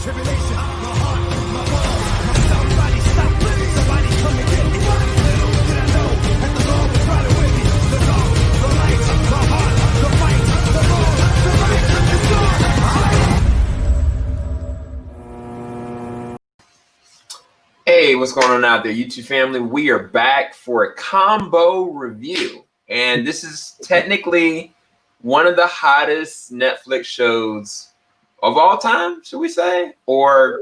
Hey, what's going on out there, YouTube family? We are back for a combo review, and this is technically one of the hottest Netflix shows of all time, should we say, or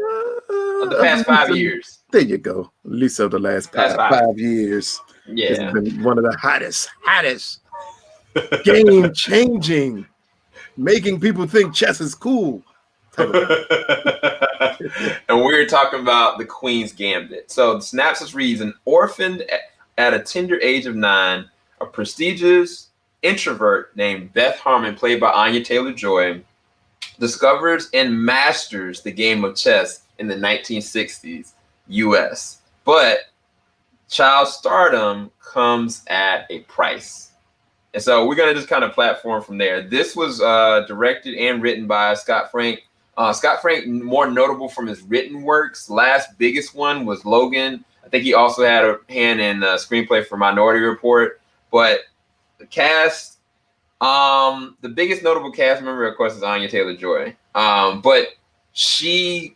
of the past 5 years? There you go. At least of the last five years. Yeah, it's been one of the hottest, game-changing, making people think chess is cool. And we're talking about the Queen's Gambit. So the synopsis reads: an orphaned at a tender age of 9, a prestigious introvert named Beth Harmon, played by Anya Taylor-Joy, discovers and masters the game of chess in the 1960s US. But child stardom comes at a price. And so we're going to just kind of platform from there. This was directed and written by Scott Frank. Scott Frank, more notable from his written works. Last biggest one was Logan. I think he also had a hand in the screenplay for Minority Report. But the cast, the biggest notable cast member, of course, is Anya Taylor-Joy. But she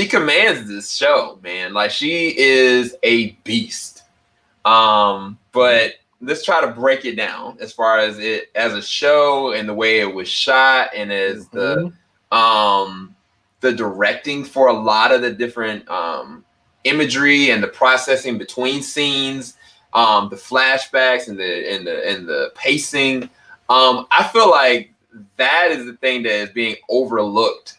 commands this show, man. Like, she is a beast. But let's try to break it down as far as it as a show and the way it was shot, and as the directing for a lot of the different imagery and the processing between scenes, the flashbacks and the pacing. I feel like that is the thing that is being overlooked,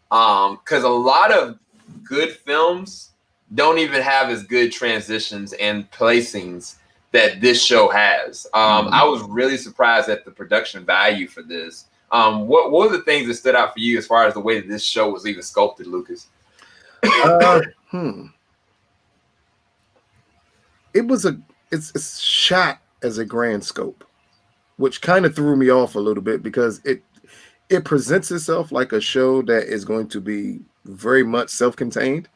because a lot of good films don't even have as good transitions and placings that this show has. I was really surprised at the production value for this. What were the things that stood out for you as far as the way that this show was even sculpted, Lucas? It's shot as a grand scope, which kind of threw me off a little bit, because it presents itself like a show that is going to be very much self-contained.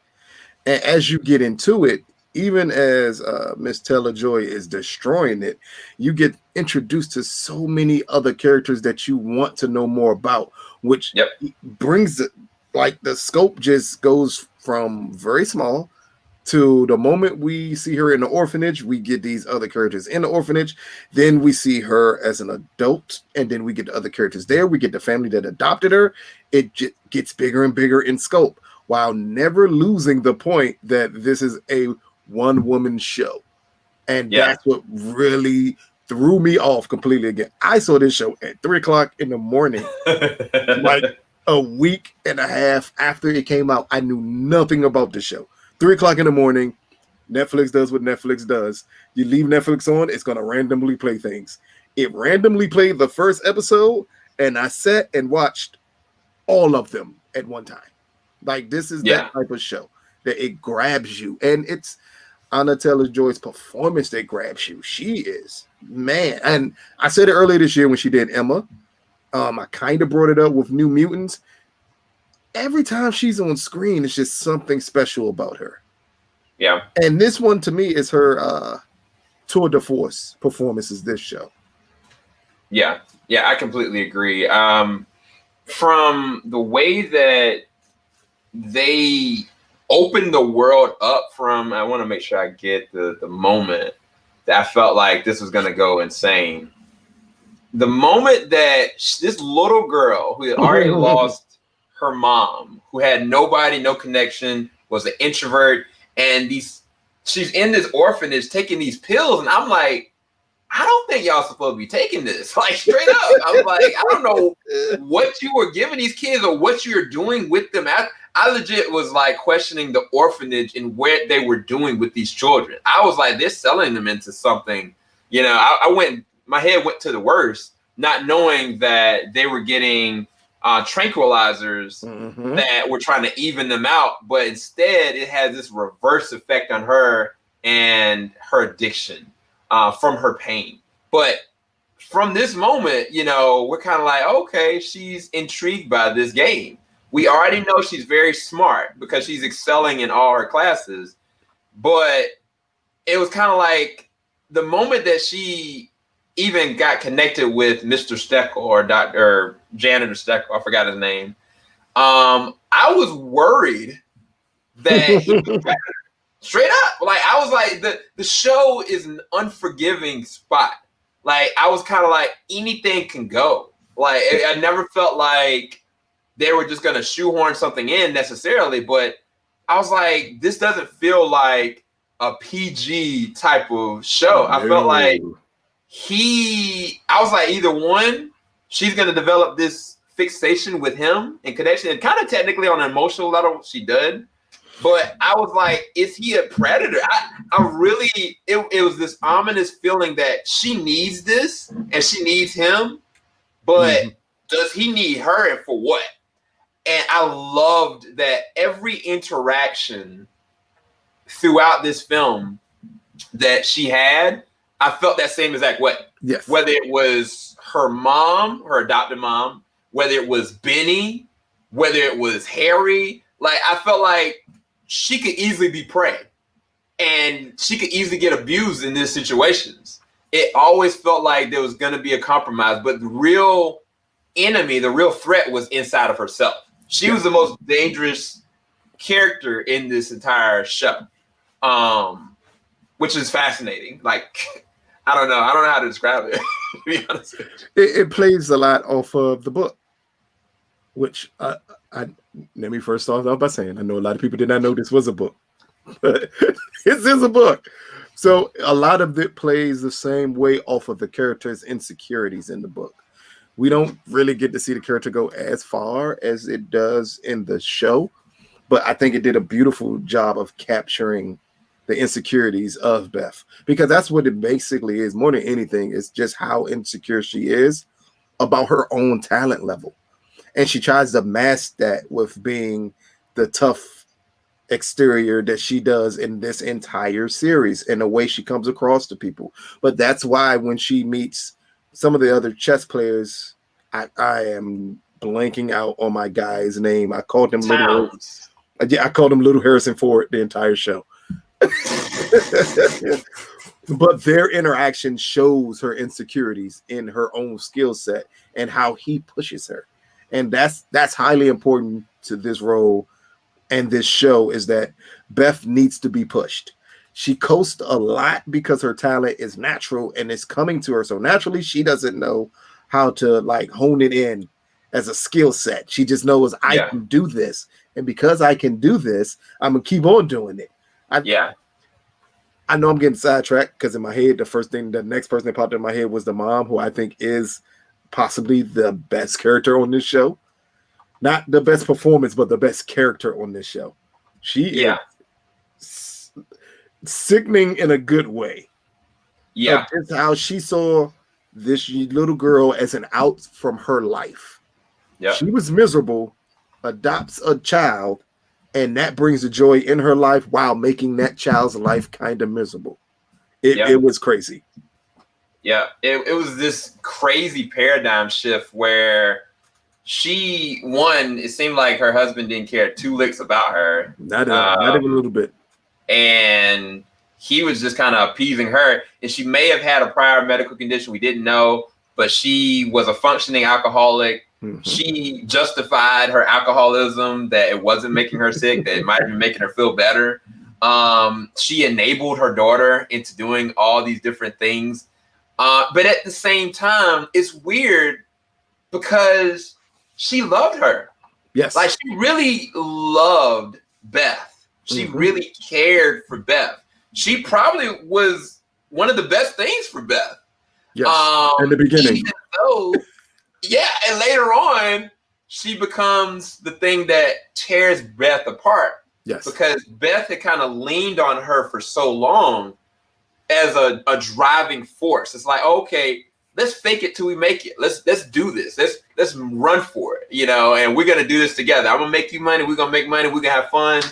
And as you get into it, even as Miss Taylor-Joy is destroying it, you get introduced to so many other characters that you want to know more about, which brings it, like, the scope just goes from very small to the moment we see her in the orphanage. We get these other characters in the orphanage. Then we see her as an adult, and then we get the other characters there. We get the family that adopted her. It gets bigger and bigger in scope, while never losing the point that this is a one-woman show. And that's what really threw me off completely again. I saw this show at 3:00 in the morning, like a week and a half after it came out. I knew nothing about the show. 3:00 in the morning, Netflix does what Netflix does. You leave Netflix on, it's going to randomly play things. It randomly played the first episode, and I sat and watched all of them at one time. Like, this is that type of show that it grabs you. And it's Anya Taylor-Joy's performance that grabs you. She is, man. And I said it earlier this year when she did Emma. I kind of brought it up with New Mutants. Every time she's on screen, it's just something special about her. Yeah. And this one, to me, is her tour de force performance, is this show. Yeah, I completely agree. From the way that they opened the world up from, I want to make sure I get the moment that I felt like this was going to go insane. The moment that this little girl who had already lost her mom, who had nobody, no connection, was an introvert, and she's in this orphanage taking these pills, and I'm like, I don't think y'all supposed to be taking this. Like, straight up. I was like, I don't know what you were giving these kids or what you're doing with them. I legit was like questioning the orphanage and what they were doing with these children. I was like, they're selling them into something. You know, my head went to the worst, not knowing that they were getting tranquilizers that were trying to even them out. But instead, it has this reverse effect on her and her addiction from her pain. But from this moment, you know, we're kind of like, okay, she's intrigued by this game, We already know she's very smart because she's excelling in all her classes. But it was kind of like the moment that she even got connected with Mr. Steckel or Dr. Janitor Steckel, I forgot his name. I was worried that he was better. Straight up. Like, I was like, the show is an unforgiving spot. Like, I was kind of like, anything can go. Like, I never felt like they were just going to shoehorn something in necessarily, but I was like, this doesn't feel like a PG type of show. I felt like I was like, either one, she's going to develop this fixation with him and connection, and kind of technically on an emotional level, she did. But I was like, is he a predator? I really, it was this ominous feeling that she needs this and she needs him, but does he need her and for what? And I loved that every interaction throughout this film that she had, I felt that same exact way. Yes. Whether it was her mom, her adopted mom, whether it was Benny, whether it was Harry, like I felt like she could easily be prey and she could easily get abused in these situations. It always felt like there was going to be a compromise, but the real enemy, the real threat was inside of herself. She was the most dangerous character in this entire show, which is fascinating. Like, I don't know how to describe it, to be honest with you. It plays a lot off of the book, which let me first start off by saying I know a lot of people did not know this was a book, but this is a book. So a lot of it plays the same way off of the character's insecurities in the book. We don't really get to see the character go as far as it does in the show, but I think it did a beautiful job of capturing the insecurities of Beth, because that's what it basically is. More than anything, it's just how insecure she is about her own talent level. And she tries to mask that with being the tough exterior that she does in this entire series and the way she comes across to people. But that's why when she meets some of the other chess players, I am blanking out on my guy's name. I called him Little. I called him Little Harrison Ford the entire show. But their interaction shows her insecurities in her own skill set and how he pushes her. And that's highly important to this role and this show, is that Beth needs to be pushed. She coasts a lot because her talent is natural and it's coming to her so naturally. She doesn't know how to like hone it in as a skill set. She just knows I can do this, and because I can do this, I'm gonna keep on doing it. I know I'm getting sidetracked because in my head, the next person that popped in my head was the mom, who I think is possibly the best character on this show. Not the best performance, but the best character on this show. She is sickening in a good way. Yeah. It's how she saw this little girl as an out from her life. Yeah. She was miserable, adopts a child, and that brings the joy in her life while making that child's life kind of miserable. It was crazy. Yeah, it was this crazy paradigm shift where it seemed like her husband didn't care two licks about her. Not even a little bit. And he was just kind of appeasing her. And she may have had a prior medical condition we didn't know, but she was a functioning alcoholic. Mm-hmm. She justified her alcoholism, that it wasn't making her sick, that it might have been making her feel better. She enabled her daughter into doing all these different things. But at the same time, it's weird because she loved her. Yes. Like, she really loved Beth. She really cared for Beth. She probably was one of the best things for Beth. Yes. In the beginning. Even though, and later on, she becomes the thing that tears Beth apart. Yes. Because Beth had kind of leaned on her for so long as a driving force. It's like, okay, let's fake it till we make it. Let's do this. Let's run for it, and we're gonna do this together. I'm gonna make you money. We're gonna make money. We're gonna have fun,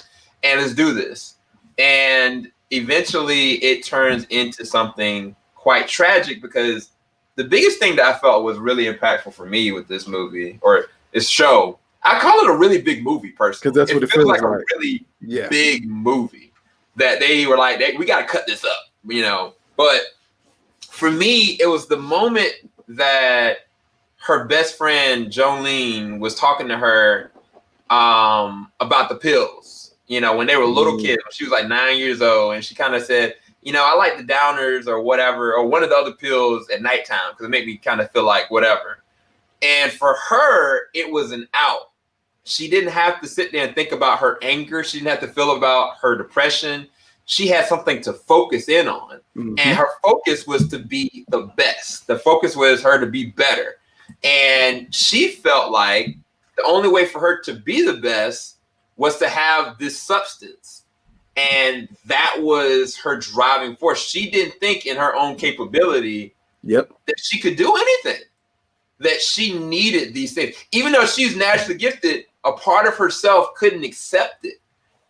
and let's do this. And eventually, it turns into something quite tragic, because the biggest thing that I felt was really impactful for me with this movie or this show, I call it a really big movie, personally. Because that's what it feels like. A really big movie that they were like, we got to cut this up, you know. But for me, it was the moment that her best friend Jolene was talking to her about the pills. You know, when they were little kids, she was like 9 years old, and she kind of said, you know, I like the downers or whatever, or one of the other pills at nighttime because it made me kind of feel like whatever. And for her, it was an out. She didn't have to sit there and think about her anger. She didn't have to feel about her depression. She had something to focus in on. And her focus was to be the best. The focus was her to be better. And she felt like the only way for her to be the best was to have this substance. And that was her driving force. She didn't think in her own capability that she could do anything, that she needed these things. Even though she's naturally gifted, a part of herself couldn't accept it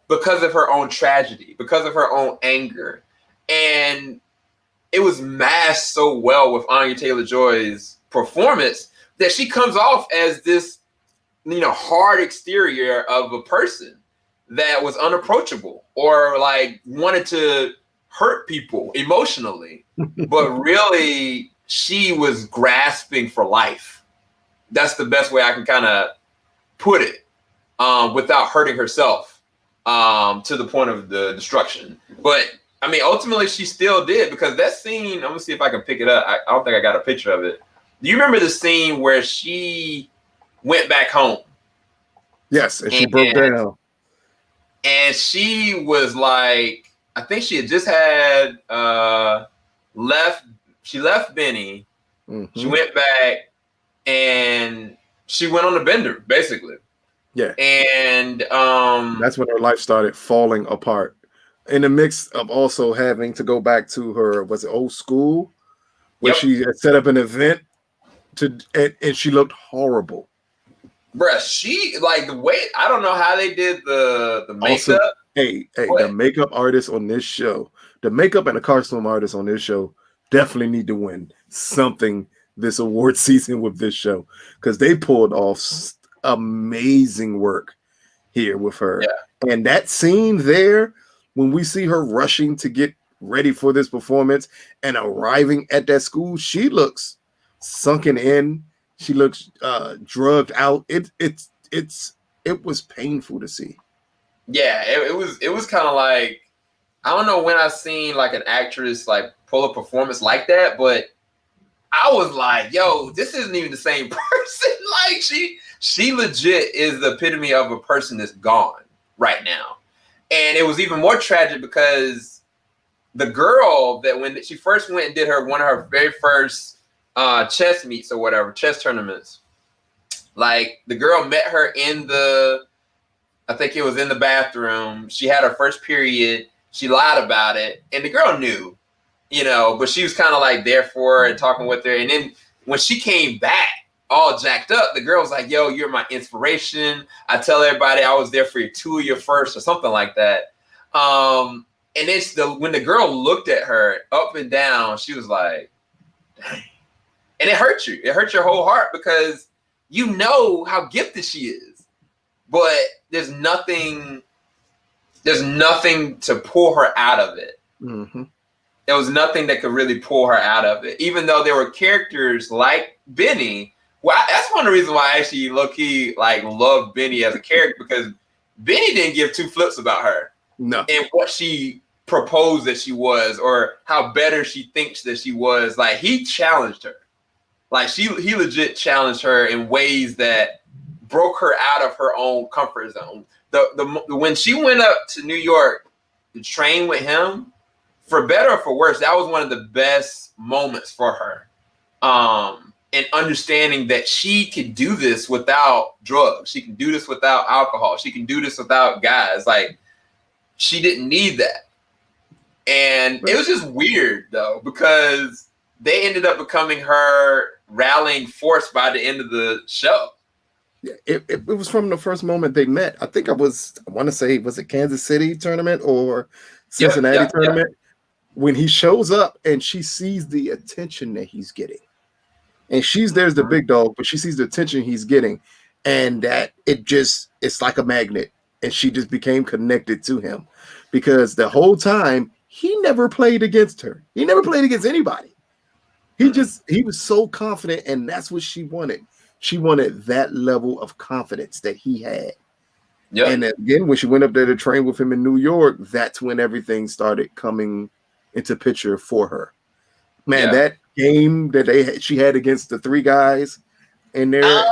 because of her own tragedy, because of her own anger. And it was masked so well with Anya Taylor-Joy's performance that she comes off as this, you know, hard exterior of a person that was unapproachable or like wanted to hurt people emotionally. But really, she was grasping for life. That's the best way I can kind of put it, without hurting herself to the point of the destruction. But I mean, ultimately, she still did, because that scene, I'm gonna see if I can pick it up. I don't think I got a picture of it. Do you remember the scene where she went back home? Yes, and she broke down. And she was like, I think she had just had she left Benny. She went back and she went on a bender, basically. Yeah. And that's when her life started falling apart. In the mix of also having to go back to her, was it old school? Where she had set up an event and she looked horrible. Bruh, she, like, the way, I don't know how they did the makeup. Also, hey, the makeup artists on this show, the makeup and the costume artists on this show definitely need to win something this award season with this show, because they pulled off amazing work here with her. Yeah. And that scene there, when we see her rushing to get ready for this performance and arriving at that school, she looks sunken in. She looks drugged out. It was painful to see. Yeah, it was kind of like, I don't know when I've seen like an actress like pull a performance like that, but I was like, yo, this isn't even the same person. Like she legit is the epitome of a person that's gone right now. And it was even more tragic because the girl that when she first went and did one of her very first chess meets or whatever, chess tournaments, like the girl met her in I think it was in the bathroom. She had her first period. She lied about it. And the girl knew, you know, but she was kind of like there for her and talking with her. And then when she came back all jacked up, the girl was like, yo, you're my inspiration. I tell everybody I was there for two of your first or something like that. And it's when the girl looked at her up and down, she was like, dang. And it hurt you. It hurt your whole heart because you know how gifted she is. But there's nothing to pull her out of it. Mm-hmm. There was nothing that could really pull her out of it. Even though there were characters like Benny. Well, that's one of the reasons why I actually low-key like love Benny as a character, because Benny didn't give two flips about her. No. And what she proposed that she was, or how better she thinks that she was. Like, he challenged her. Like, he legit challenged her in ways that broke her out of her own comfort zone. When she went up to New York to train with him, for better or for worse, that was one of the best moments for her. And understanding that she could do this without drugs. She can do this without alcohol. She can do this without guys. Like, she didn't need that. And it was just weird, though, because they ended up becoming her rallying force by the end of the show. It was from the first moment they met. I think I want to say, was it Kansas City tournament or Cincinnati tournament? Yeah. When he shows up and she sees the attention that he's getting. And there's the big dog, but she sees the attention he's getting. and that it's like a magnet, and she just became connected to him because the whole time he never played against her. He never played against anybody. He was so confident, and that's what she wanted. She wanted that level of confidence that he had. Yep. And again, when she went up there to train with him in New York, that's when everything started coming into picture for her. Man, that game that she had against the three guys in there,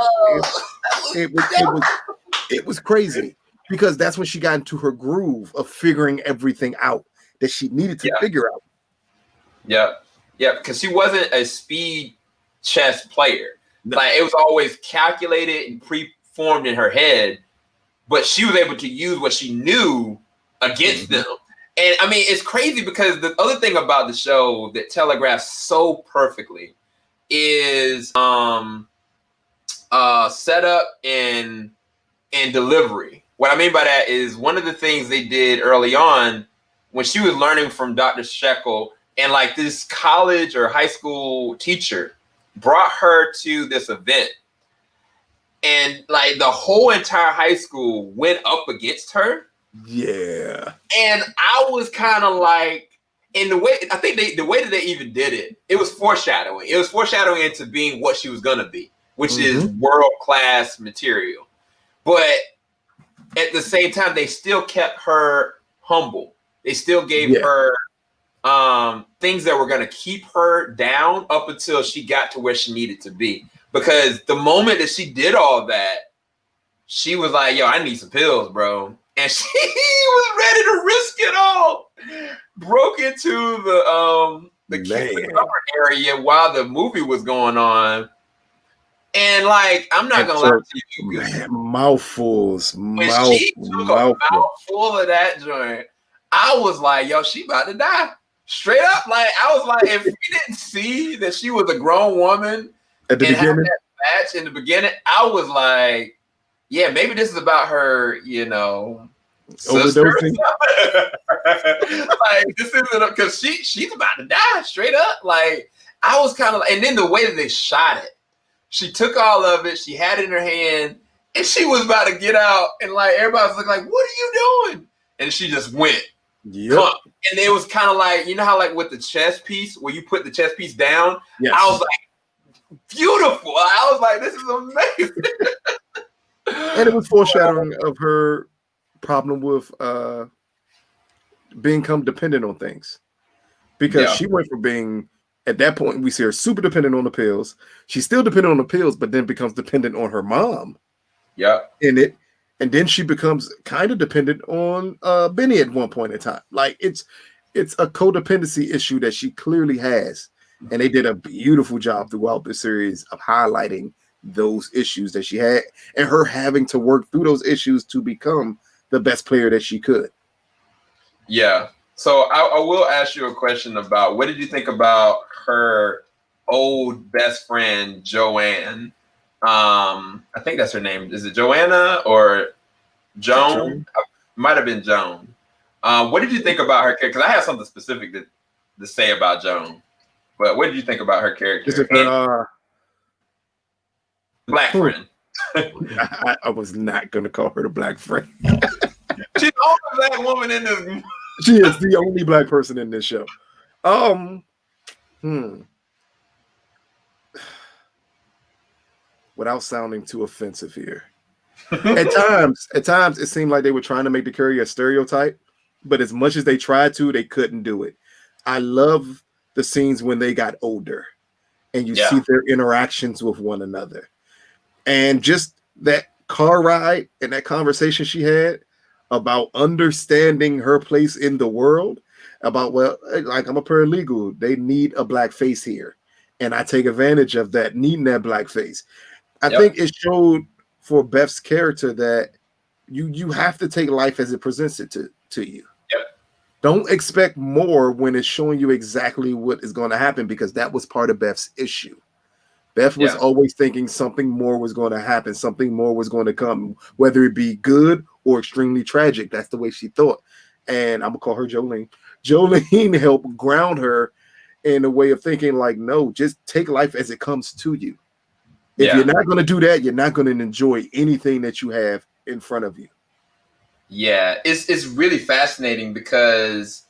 it was crazy because that's when she got into her groove of figuring everything out that she needed to figure out. Yeah, because she wasn't a speed chess player. No. Like it was always calculated and preformed in her head, but she was able to use what she knew against them. And I mean, it's crazy because the other thing about the show that telegraphs so perfectly is setup and delivery. What I mean by that is one of the things they did early on when she was learning from Dr. Shekel, and like this college or high school teacher brought her to this event, and like the whole entire high school went up against her. Yeah. And I was kind of like, in the way, I think the way that they even did it, it was foreshadowing. It was foreshadowing into being what she was going to be, which is world-class material. But at the same time, they still kept her humble. They still gave her things that were going to keep her down up until she got to where she needed to be. Because the moment that she did all that, she was like, yo, I need some pills, bro. And she was ready to risk it all. Broke into the cover area while the movie was going on. And like, I'm not going to lie to you. Man, mouthfuls. When she took a mouthful of that joint, I was like, yo, she about to die. Straight up. Like, I was like, if we didn't see that she was a grown woman at the beginning, that match in the beginning, I was like, yeah, maybe this is about her, you know, overdosing. Like, this isn't because she's about to die straight up. Like, I was kind of like, and then the way that they shot it, she took all of it, she had it in her hand, and she was about to get out, and like everybody was like, what are you doing? And she just went. Yep. And it was kind of like, you know how like with the chess piece, where you put the chess piece down, yes. I was like, beautiful. I was like, this is amazing. And it was foreshadowing of her problem with become dependent on things. Because she went from being, at that point, we see her super dependent on the pills. She's still dependent on the pills, but then becomes dependent on her mom. Yeah. In it. And then she becomes kind of dependent on Benny at one point in time. Like it's a codependency issue that she clearly has. And they did a beautiful job throughout the series of highlighting those issues that she had and her having to work through those issues to become the best player that she could. Yeah. So I will ask you a question about what did you think about her old best friend, Joanne? I think that's her name. Is it Joanna or Joan? Might have been Joan. What did you think about her character? Because I have something specific to say about Joan. But what did you think about her character? Is it her, black friend. I was not going to call her the black friend. She's the only black woman in this. She is the only black person in this show. Without sounding too offensive here. At times, it seemed like they were trying to make the character a stereotype, but as much as they tried to, they couldn't do it. I love the scenes when they got older and you see their interactions with one another. And just that car ride and that conversation she had about understanding her place in the world, about, well, like I'm a paralegal, they need a black face here. And I take advantage of that, needing that black face. I think it showed for Beth's character that you have to take life as it presents it to you. Yep. Don't expect more when it's showing you exactly what is going to happen, because that was part of Beth's issue. Beth was always thinking something more was going to happen, something more was going to come, whether it be good or extremely tragic. That's the way she thought. And I'm going to call her Jolene. Jolene helped ground her in a way of thinking like, no, just take life as it comes to you. If you're not going to do that, you're not going to enjoy anything that you have in front of you. Yeah, it's really fascinating because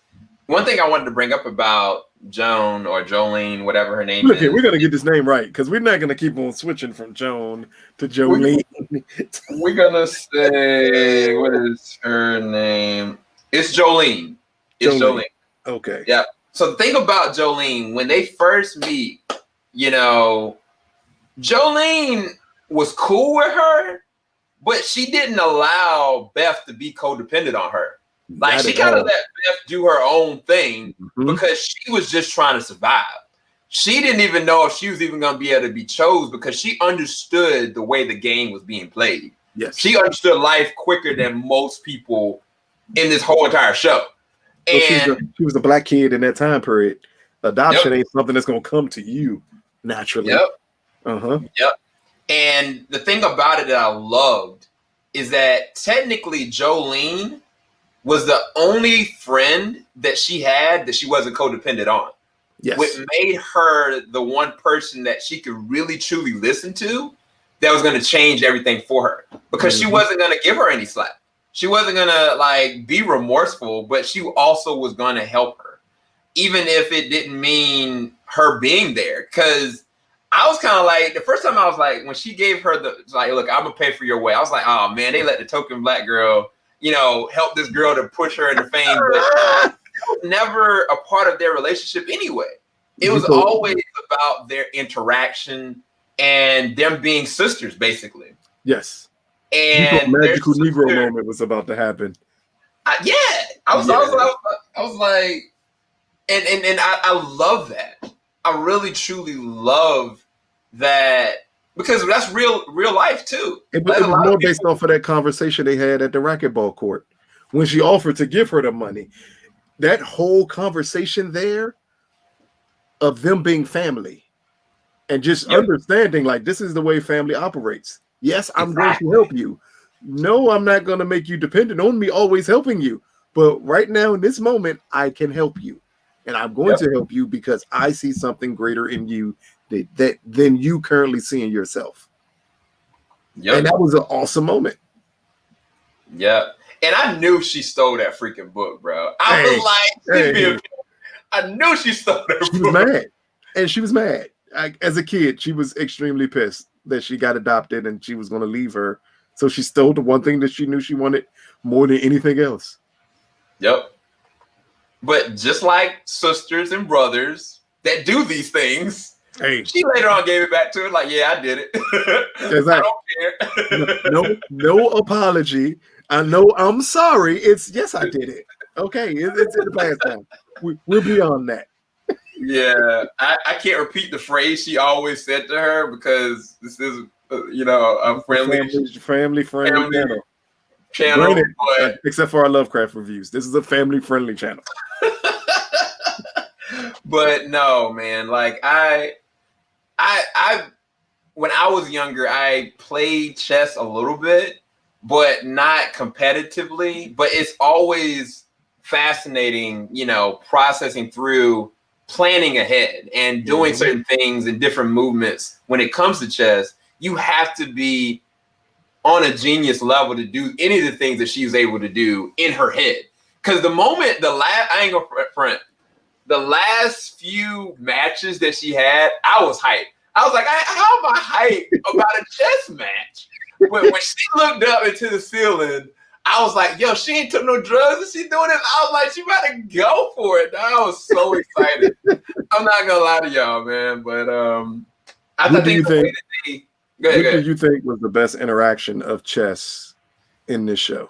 one thing I wanted to bring up about Joan or Jolene, whatever her name is. We're going to get this name right because we're not going to keep on switching from Joan to Jolene. We're going to say, what is her name? It's Jolene. It's Jolene. Okay. Yeah. So the thing about Jolene, when they first meet, Jolene was cool with her, but she didn't allow Beth to be codependent on her. Like, she kind of let Beth do her own thing because she was just trying to survive. She didn't even know if she was even going to be able to be chosen because she understood the way the game was being played. Yes. She understood life quicker than most people in this whole entire show. Well, she was a black kid in that time period. Adoption ain't something that's going to come to you naturally. Yep. And the thing about it that I loved is that technically Jolene was the only friend that she had that she wasn't codependent on. Yes. Which made her the one person that she could really truly listen to that was going to change everything for her because she wasn't going to give her any slack. She wasn't going to be remorseful, but she also was going to help her, even if it didn't mean her being there. Because I was kind of like, the first time I was like, when she gave her look, I'm going to pay for your way. I was like, oh man, they let the token black girl, help this girl to push her into fame. But it was never a part of their relationship anyway. It was always about their interaction and them being sisters, basically. Yes. And magical Negro moment was about to happen. I was like, and I love that. I really truly love that because that's real life too. It was more based off of that conversation they had at the racquetball court when she offered to give her the money. That whole conversation there of them being family and just understanding this is the way family operates. Yes, I'm going to help you. No, I'm not going to make you dependent on me always helping you. But right now in this moment, I can help you. And I'm going to help you because I see something greater in you than you currently see in yourself. Yep. And that was an awesome moment. Yeah. And I knew she stole that freaking book, bro. I knew she stole that book. She was mad. And she was mad. As a kid, she was extremely pissed that she got adopted and she was going to leave her. So she stole the one thing that she knew she wanted more than anything else. Yep. But just like sisters and brothers that do these things, she later on gave it back to her like, yeah, I did it. Exactly. I don't care. No apology. I know I'm sorry. Yes, I did it. Okay, it's in the past now. We're beyond that. Yeah, I can't repeat the phrase she always said to her because this is, a family-friendly channel. Granted, except for our Lovecraft reviews. This is a family-friendly channel. But no, man, I when I was younger, I played chess a little bit, but not competitively. But it's always fascinating, processing through planning ahead and doing certain things and different movements. When it comes to chess, you have to be on a genius level to do any of the things that she was able to do in her head. Because the last few matches that she had, I was hyped. I was like, how am I hyped about a chess match? When she looked up into the ceiling, I was like, yo, she ain't took no drugs. Is she doing it? I was like, she about to go for it. I was so excited. I'm not gonna lie to y'all, man. But what do you think was the best interaction of chess in this show?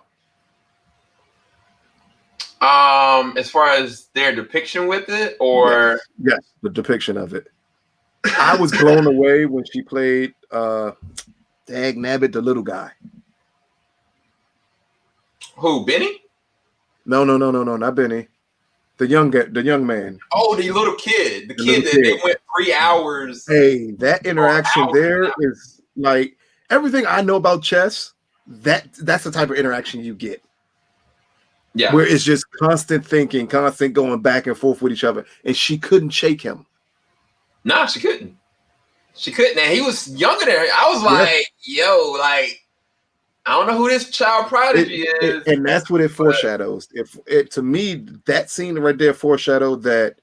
As far as their depiction with it, or yes, the depiction of it. I was blown away when she played Dag Nabbit, the little guy. Who, Benny? No, not Benny. The young man. Oh, the little kid. The kid that they went 3 hours. Hey, that interaction there is like everything I know about chess. That's the type of interaction you get. Yeah. Where it's just constant thinking, constant going back and forth with each other. And she couldn't shake him. Nah, she couldn't. She couldn't. And he was younger than her. I was like, yo, like, I don't know who this child prodigy is. And that's what it foreshadows. If it, to me, that scene right there foreshadowed that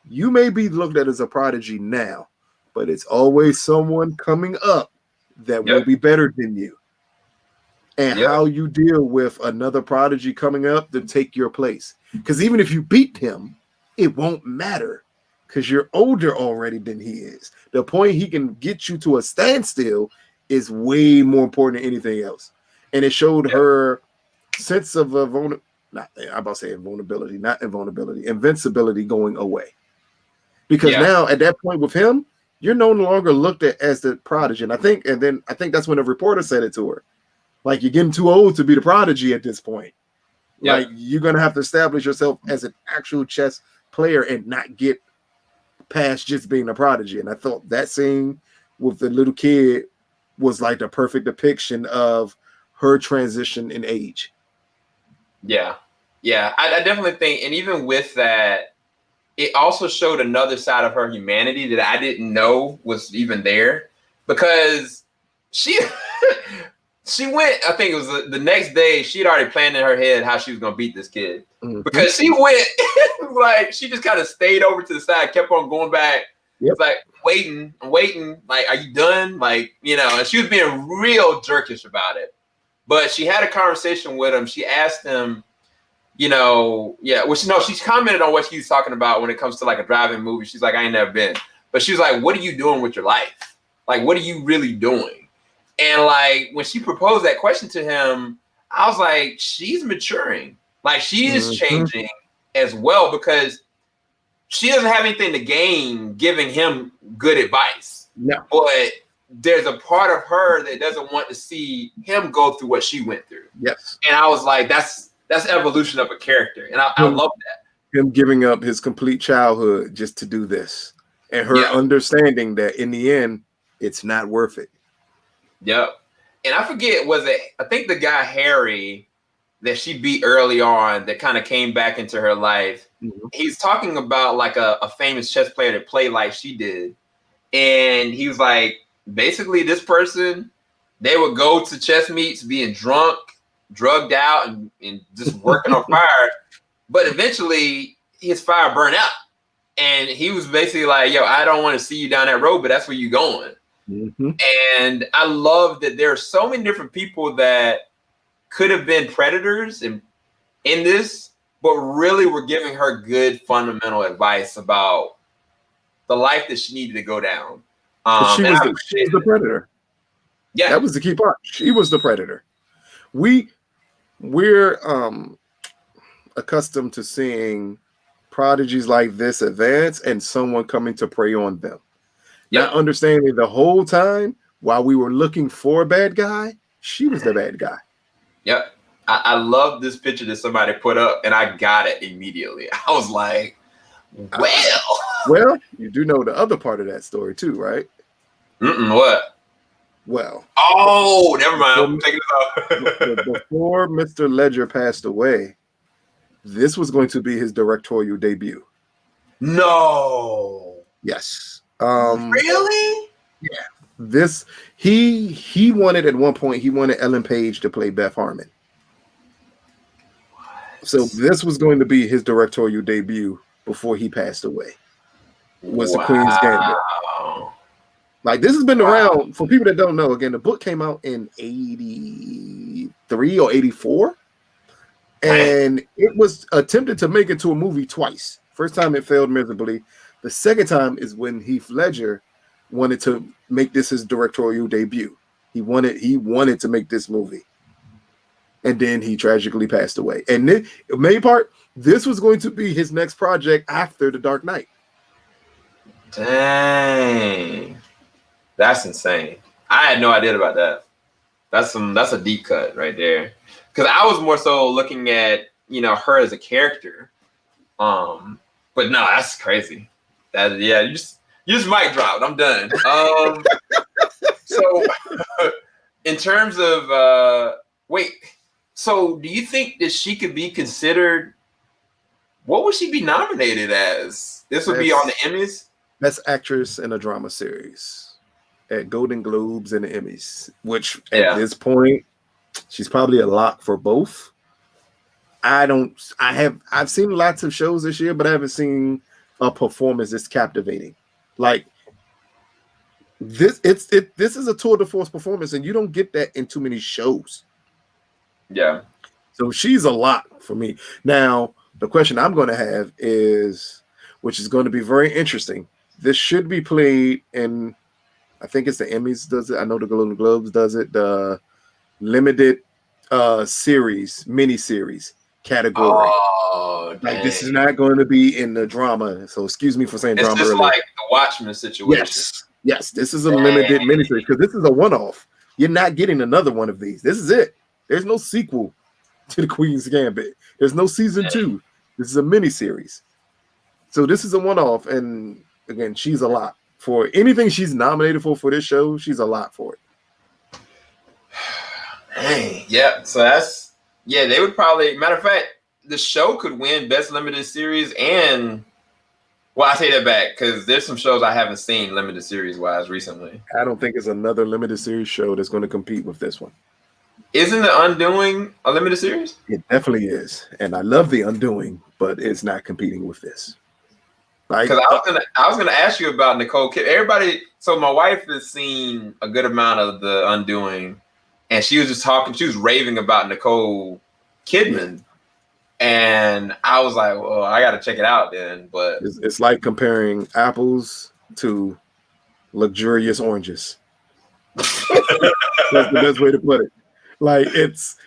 you may be looked at as a prodigy now, but it's always someone coming up that will be better than you. And how you deal with another prodigy coming up to take your place. Because even if you beat him, it won't matter because you're older already than he is. The point he can get you to a standstill is way more important than anything else. And it showed her sense of invincibility going away. Because now at that point with him, you're no longer looked at as the prodigy. And I think that's when a reporter said it to her. Like, you're getting too old to be the prodigy at this point. Like, you're going to have to establish yourself as an actual chess player and not get past just being a prodigy. And I thought that scene with the little kid was like the perfect depiction of her transition in age. Yeah. I definitely think, and even with that, it also showed another side of her humanity that I didn't know was even there, because she went, I think it was the next day, she had already planned in her head how she was going to beat this kid. Because she went, like, she just kind of stayed over to the side, kept on going back. It's like, waiting, like, are you done? Like, and she was being real jerkish about it. But she had a conversation with him. She asked him, she's commented on what he was talking about when it comes to like a driving movie. She's like, I ain't never been. But she was like, what are you doing with your life? Like, what are you really doing? And like, when she proposed that question to him, I was like, she's maturing. Like, she is changing as well, because she doesn't have anything to gain giving him good advice. No. But there's a part of her that doesn't want to see him go through what she went through. Yes. And I was like, that's evolution of a character. And I love that. Him giving up his complete childhood just to do this. And her understanding that in the end, it's not worth it. Yep. And I forget, I think the guy Harry that she beat early on that kind of came back into her life. He's talking about like a famous chess player that played like she did. And he was like, basically this person, they would go to chess meets being drunk, drugged out, and just working on fire. But eventually his fire burned out. And he was basically like, yo, I don't want to see you down that road, but that's where you're going. And I love that there are so many different people that could have been predators in this, but really were giving her good fundamental advice about the life that she needed to go down. She was the predator. Yeah, that was the key part. She was the predator. We're accustomed to seeing prodigies like this advance and someone coming to prey on them. Not understanding the whole time while we were looking for a bad guy, she was the bad guy. Yep. I love this picture that somebody put up, and I got it immediately. I was like, well, you do know the other part of that story too, right? What? Well. Oh, never mind. I'm taking it off. Before Mr. Ledger passed away, this was going to be his directorial debut. No. Yes. Really? Yeah. He wanted at one point, he wanted Ellen Page to play Beth Harmon. So this was going to be his directorial debut before he passed away. Was the Queen's Gambit. Like, this has been around, for people that don't know, again, the book came out in 83 or 84. And it was attempted to make it to a movie twice. First time it failed miserably. The second time is when Heath Ledger wanted to make this his directorial debut. He wanted to make this movie. And then he tragically passed away. And the main part, this was going to be his next project after The Dark Knight. Dang. That's insane. I had no idea about that. That's a deep cut right there. Because I was more so looking at, her as a character. But no, that's crazy. You just mic dropped. I'm done. So in terms of so do you think that she could be considered, what would she be nominated as? This would be on the Emmys? Best Actress in a Drama Series. at Golden Globes and the Emmys, which at Yeah. this point, she's probably a lock for both. I've seen lots of shows this year, but I haven't seen a performance that's captivating. Like this, this is a tour de force performance, and you don't get that in too many shows. Yeah. So she's a lock for me. Now, the question I'm going to have is, which is going to be very interesting. This should be played in, I think it's the Emmys does it. I know the Golden Globes does it. The limited series, mini-series category. Oh, dang. Like this is not going to be in the drama. So excuse me for saying it's drama just earlier. like the Watchmen situation. Yes, this is a limited miniseries because this is a one-off. You're not getting another one of these. This is it. There's no sequel to the Queen's Gambit. There's no season 2. This is a miniseries. So this is a one-off, and again, she's a lot for anything she's nominated for this show. She's a lot for it. Dang. Yeah. So that's they would probably. Matter of fact, the show could win Best Limited Series and. Well, I take that back because there's some shows I haven't seen limited series wise recently. I don't think it's another limited series show that's going to compete with this one. Isn't The Undoing a limited series? It definitely is, and I love The Undoing, but it's not competing with this. Because I was gonna ask you about Nicole Kidman. Everybody, so my wife has seen a good amount of The Undoing, and she was just talking. She was raving about Nicole Kidman, and I was like, "Well, I got to check it out then." But it's like comparing apples to luxurious oranges. That's the best way to put it. Like it's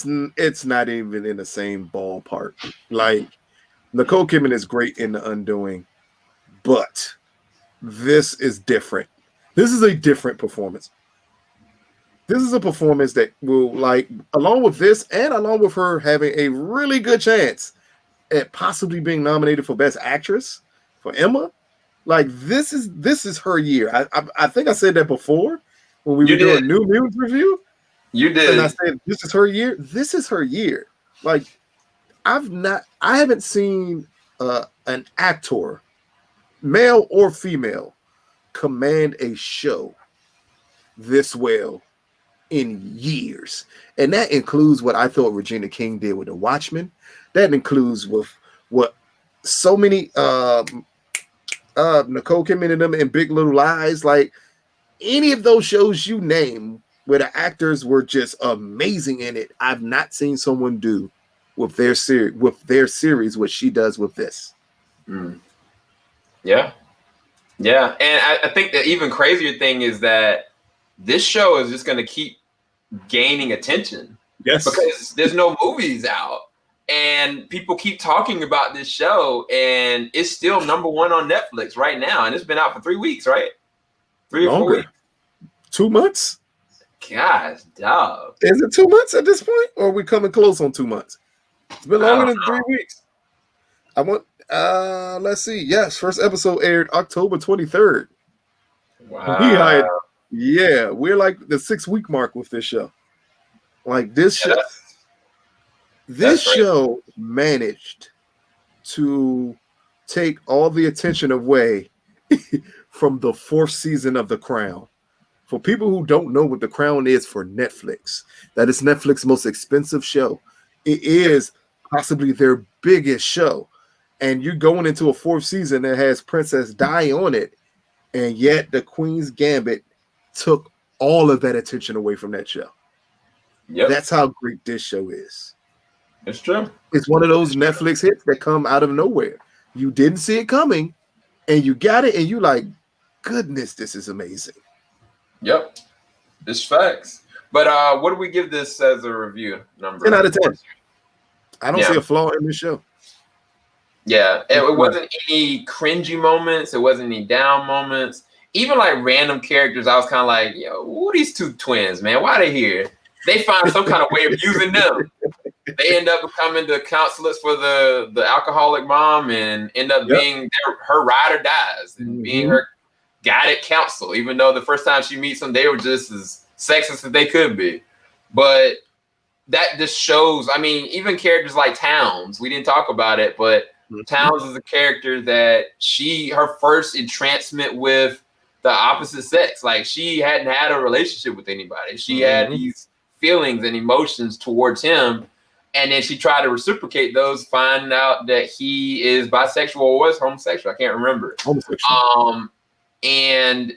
not even in the same ballpark. Like Nicole Kidman is great in The Undoing, but this is different. This is a different performance. This is a performance that will, like, along with this and along with her having a really good chance at possibly being nominated for Best Actress for Emma, like this is her year. I think I said that before when we were doing New Mutants review. You did. And I said, this is her year. This is her year. Like, I haven't seen an actor, male or female, command a show this well in years. And that includes what I thought Regina King did with The Watchmen. That includes with what so many Nicole Kidman and them in Big Little Lies. Like, any of those shows you name where the actors were just amazing in it, I've not seen someone do with their series what she does with this. Yeah. And I think the even crazier thing is that this show is just going to keep gaining attention. Yes. Because there's no movies out. And people keep talking about this show, and it's still #1 on Netflix right now. And it's been out for 3 weeks, right? 3 or 4 weeks. 2 months? Gosh, dog. Is it 2 months at this point? Or are we coming close on 2 months? It's been longer than 3 weeks. Let's see. Yes, first episode aired October 23rd. Wow. We're like the 6-week mark with this show. Like this show. This show managed to take all the attention away from the 4th season of The Crown. For people who don't know what The Crown is for Netflix, that is Netflix's most expensive show. It is possibly their biggest show. And you're going into a 4th season that has Princess Di on it. And yet the Queen's Gambit took all of that attention away from that show. Yep. That's how great this show is. It's true. It's one of those Netflix hits that come out of nowhere. You didn't see it coming, and you got it, and you like, goodness, this is amazing. Yep. It's facts. But what do we give this as a review number? 10 out of 10. I don't see a flaw in this show. Yeah. It wasn't any cringy moments. It wasn't any down moments. Even like random characters, I was kind of like, yo, who are these two twins, man? Why are they here? They find some kind of way of using them. They end up becoming the counselors for the alcoholic mom and end up being her ride or dies and being her guided counsel, even though the first time she meets them, they were just as sexist as they could be. But that just shows, I mean, even characters like Towns, we didn't talk about it, but Towns is a character that her first entrancement with the opposite sex. Like she hadn't had a relationship with anybody. She had these feelings and emotions towards him. And then she tried to reciprocate those, find out that he is bisexual or was homosexual. I can't remember. Homosexual. And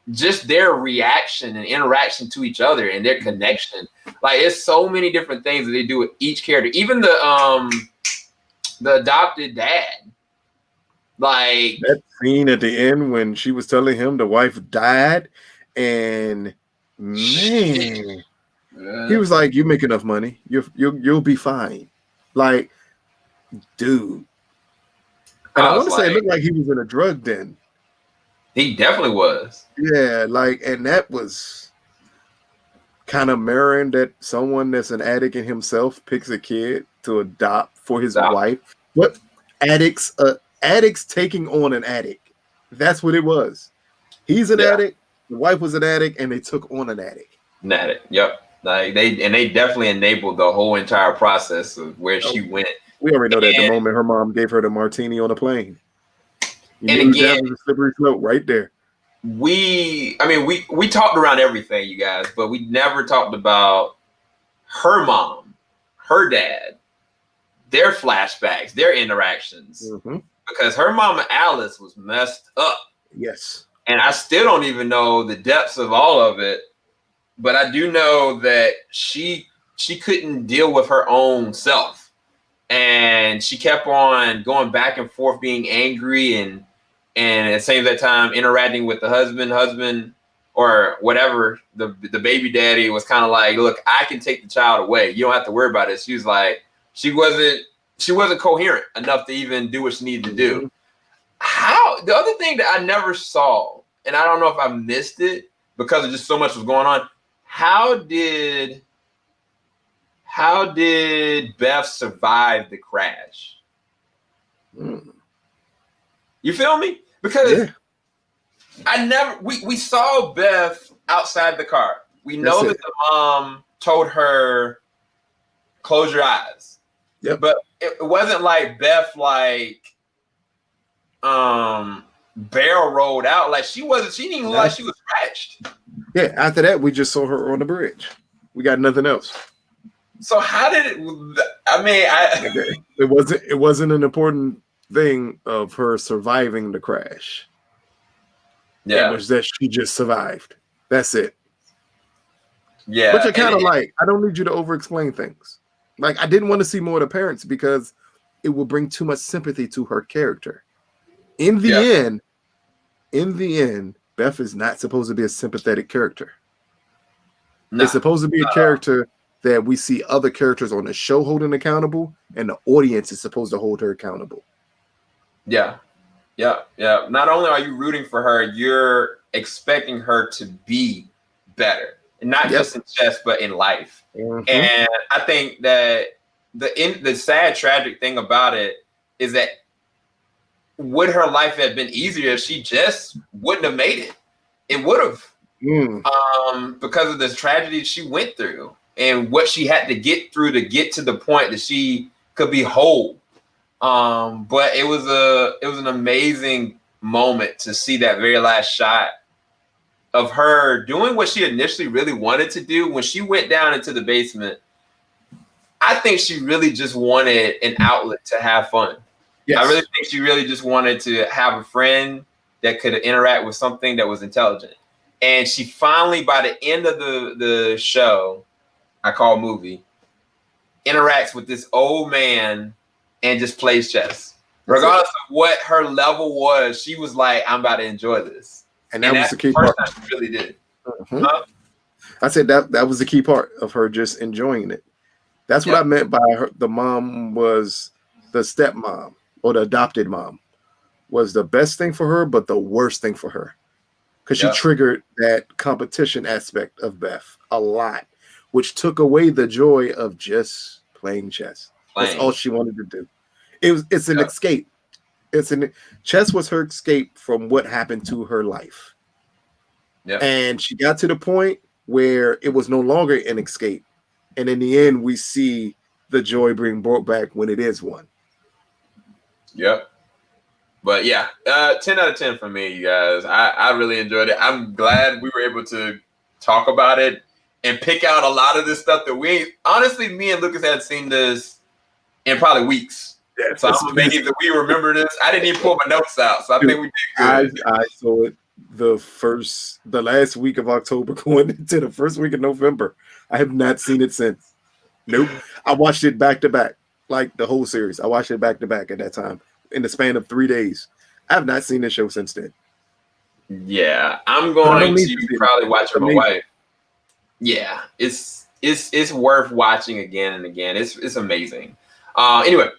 just their reaction and interaction to each other and their connection. Like it's so many different things that they do with each character. Even the adopted dad. Like that scene at the end when she was telling him the wife died, and man, he was like, "You make enough money, you'll be fine." Like, dude, and I want to say it looked like he was in a drug den. He definitely was. Yeah, like, and that was kind of mirroring that someone that's an addict in himself picks a kid to adopt for his wife. What addicts taking on an addict. That's what it was. He's an addict, the wife was an addict, and they took on an addict. An addict, yep. Like they definitely enabled the whole entire process of where she went. We already know that the moment her mom gave her the martini on the plane. And again, that was a slippery slope right there. We talked around everything, you guys, but we never talked about her mom, her dad, their flashbacks, their interactions. Because her mama Alice was messed up. Yes. And I still don't even know the depths of all of it. But I do know that she couldn't deal with her own self. And she kept on going back and forth, being angry and at the same time interacting with the husband or whatever, the baby daddy was kind of like, look, I can take the child away. You don't have to worry about it. She was like, she wasn't coherent enough to even do what she needed to do. The other thing that I never saw, and I don't know if I missed it because of just so much was going on. How did Beth survive the crash? You feel me? Because we saw Beth outside the car. We know that the mom told her, close your eyes. Yep. But it wasn't like Beth barrel rolled out. Like she didn't even look like she was scratched. Yeah, after that we just saw her on the bridge. We got nothing else. So how did it it wasn't an important thing of her surviving the crash. Yeah. It was that she just survived. That's it. Yeah. Which I kind of like. I don't need you to over-explain things. Like, I didn't want to see more of the parents because it will bring too much sympathy to her character. In the end, Beth is not supposed to be a sympathetic character. No. It's supposed to be a character that we see other characters on the show holding accountable, and the audience is supposed to hold her accountable. Yeah. Not only are you rooting for her, you're expecting her to be better, and not just in chess, but in life. And I think that the sad, tragic thing about it is that would her life have been easier if she just wouldn't have made it? It would have, because of this tragedy she went through and what she had to get through to get to the point that she could be whole. But it was an amazing moment to see that very last shot of her doing what she initially really wanted to do. When she went down into the basement, I think she really just wanted an outlet to have fun. Yes. I really think she really just wanted to have a friend that could interact with something that was intelligent. And she finally, by the end of the show, I call movie, interacts with this old man and just plays chess. Regardless of what her level was, she was like, I'm about to enjoy this. And that was the key part. She really did. I said that was the key part of her just enjoying it. That's what I meant by her. The mom was the stepmom or the adopted mom was the best thing for her, but the worst thing for her. Because she triggered that competition aspect of Beth a lot, which took away the joy of just playing chess. That's all she wanted to do. It's an escape. Chess was her escape from what happened to her life. Yeah. And she got to the point where it was no longer an escape. And in the end, we see the joy being brought back when it is one. Yep. But yeah, 10 out of 10 for me, you guys. I really enjoyed it. I'm glad we were able to talk about it and pick out a lot of this stuff that honestly, me and Lucas had seen this in probably weeks. Yeah, so I'm amazed that we remember this. I didn't even pull my notes out, so I think we did good. I saw it the last week of October going into the first week of November. I have not seen it since. Nope. I watched it back to back, like the whole series. I watched it back to back at that time in the span of 3 days. I have not seen this show since then. Yeah, I'm going to probably watch it with my wife. Yeah, it's worth watching again and again. It's amazing. Anyway,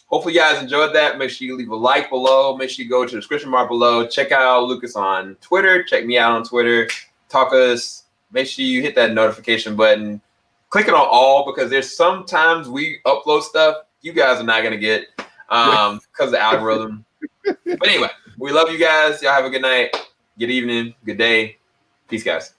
hopefully you guys enjoyed that. Make sure you leave a like below. Make sure you go to the description bar below. Check out Lucas on Twitter. Check me out on Twitter. Talk us. Make sure you hit that notification button. Click it on all, because there's sometimes we upload stuff you guys are not gonna get because of the algorithm. But anyway, we love you guys. Y'all have a good night, good evening, good day. Peace, guys.